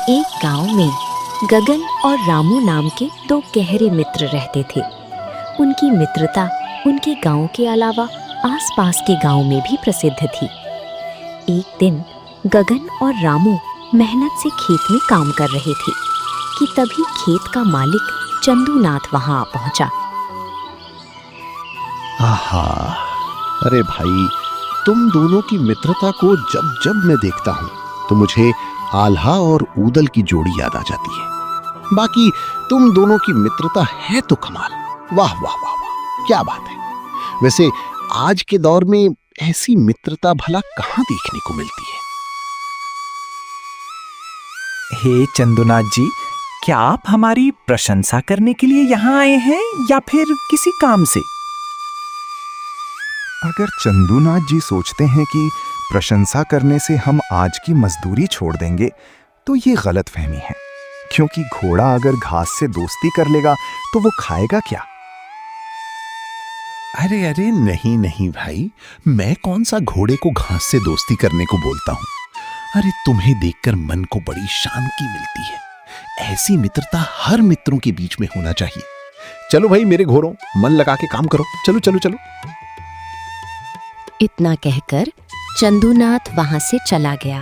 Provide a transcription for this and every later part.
एक गांव में गगन और रामू नाम के दो गहरे मित्र रहते थे। उनकी मित्रता उनके गांव के अलावा आसपास के गांव में भी प्रसिद्ध थी। एक दिन गगन और रामू मेहनत से खेत में काम कर रहे थे कि तभी खेत का मालिक चंदूनाथ वहां आ पहुंचा। आहा, अरे भाई, तुम दोनों की मित्रता को जब जब मैं देखता हूं तो मुझे आल्हा और ऊदल की जोड़ी याद आ जाती है। बाकी तुम दोनों की मित्रता है तो कमाल। वाह वाह वाह वाह, क्या बात है। वैसे आज के दौर में ऐसी मित्रता भला कहां देखने को मिलती है? हे चंदूनाथ जी, क्या आप हमारी प्रशंसा करने के लिए यहाँ आए हैं या फिर किसी काम से? अगर चंदूनाथ जी सोचते हैं कि प्रशंसा करने से हम आज की मजदूरी छोड़ देंगे तो ये गलत फहमी है, क्योंकि घोड़ा अगर घास से दोस्ती कर लेगा तो वो खाएगा क्या? अरे अरे, नहीं नहीं भाई, मैं कौन सा घोड़े को घास से दोस्ती करने को बोलता हूं। अरे तुम्हें देखकर मन को बड़ी शांति मिलती है। ऐसी मित्रता हर मित्रों के बीच में होना चाहिए। चलो भाई मेरे घोड़ों, मन लगा के काम करो। चलो चलो चलो। इतना कहकर चंदूनाथ वहां से चला गया।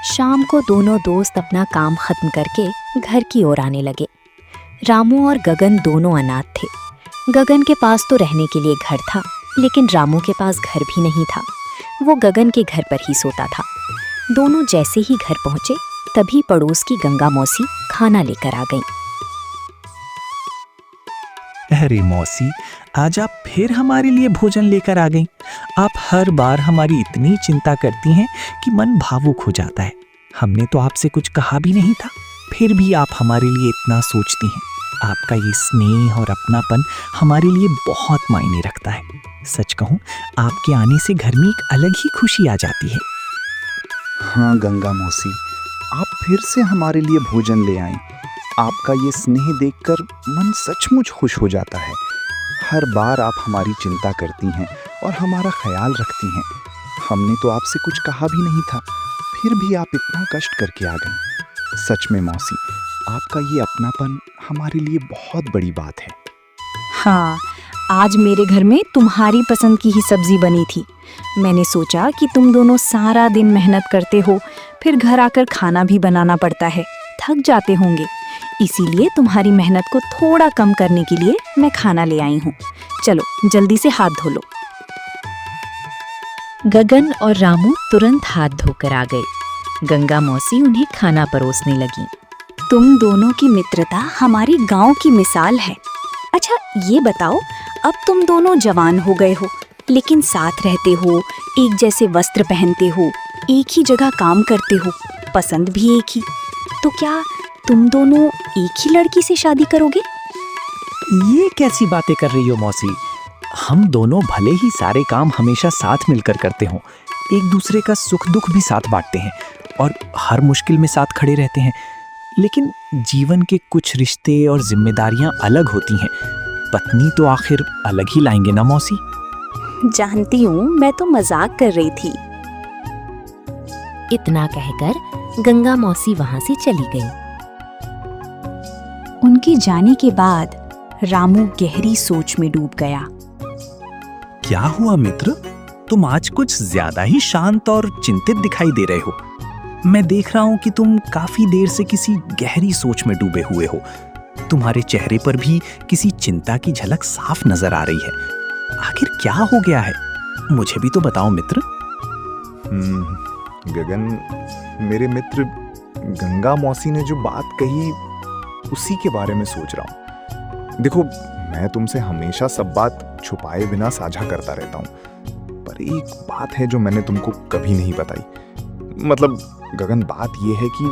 शाम को दोनों दोस्त अपना काम खत्म करके घर की ओर आने लगे। रामू और गगन दोनों अनाथ थे। गगन के पास तो रहने के लिए घर था, लेकिन रामू के पास घर भी नहीं था। वो गगन के घर पर ही सोता था। दोनों जैसे ही घर पहुंचे तभी पड़ोस की गंगा मौसी खाना लेकर आ गईं। अरे मौसी, आज आप फिर हमारे लिए भोजन लेकर आ गईं। आप हर बार हमारी इतनी चिंता करती हैं कि मन भावुक हो जाता है। हमने तो आपसे कुछ कहा भी नहीं था, फिर भी आप हमारे लिए इतना सोचती हैं। आपका ये स्नेह और अपनापन हमारे लिए बहुत मायने रखता है। सच कहूं, आपके आने से घर में एक अलग ही खुशी आ जाती है। हाँ गंगा मौसी, आप फिर से हमारे लिए भोजन ले आए। आपका ये स्नेह देखकर मन सचमुच खुश हो जाता है। हर बार आप हमारी चिंता करती हैं और हमारा ख्याल रखती हैं। हमने तो आपसे कुछ कहा भी नहीं था, फिर भी आप इतना कष्ट करके आ गई। सच में मौसी, आपका ये अपनापन हमारे लिए बहुत बड़ी बात है। हाँ, आज मेरे घर में तुम्हारी पसंद की ही सब्जी बनी थी। मैंने सोचा कि तुम दोनों सारा दिन मेहनत करते हो, फिर घर आकर खाना भी बनाना पड़ता है, थक जाते होंगे। इसीलिए तुम्हारी मेहनत को थोड़ा कम करने के लिए मैं खाना ले आई हूँ। चलो जल्दी से हाथ धो लो। गगन और रामू तुरंत हाथ धोकर आ गए। गंगा मौसी उन्हें खाना परोसने लगी। तुम दोनों की मित्रता हमारी गांव की मिसाल है। अच्छा ये बताओ, अब तुम दोनों जवान हो गए हो, लेकिन साथ रहते हो, एक जैसे वस्त्र पहनते हो, एक ही जगह काम करते हो, पसंद भी एक ही, तो क्या तुम दोनों एक ही लड़की से शादी करोगे? ये कैसी बातें कर रही हो मौसी? हम दोनों भले ही सारे काम हमेशा साथ मिलकर करते हों, एक दूसरे का सुख दुख भी साथ बांटते हैं और हर मुश्किल में साथ खड़े रहते हैं, लेकिन जीवन के कुछ रिश्ते और जिम्मेदारियां अलग होती हैं। पत्नी तो आखिर अलग ही लाएंगे ना मौसी? जानती हूँ, मैं तो मजाक कर रही थी। इतना कहकर गंगा मौसी वहां से चली गई। उनके जाने के बाद रामू गहरी सोच में डूब गया। क्या हुआ मित्र? तुम आज कुछ ज्यादा ही शांत और चिंतित दिखाई दे रहे हो। मैं देख रहा हूं कि तुम काफी देर से किसी गहरी सोच में डूबे हुए हो। तुम्हारे चेहरे पर भी किसी चिंता की झलक साफ नजर आ रही है। आखिर क्या हो गया है? मुझे भी तो बताओ मित्र। गगन, मेरे मित्र, गंगा मौसी ने जो बात कही उसी के बारे में सोच रहा हूँ। देखो, मैं तुमसे हमेशा सब बात छुपाए बिना साझा करता रहता हूँ, पर एक बात है जो मैंने तुमको कभी नहीं बताई। मतलब गगन, बात यह है कि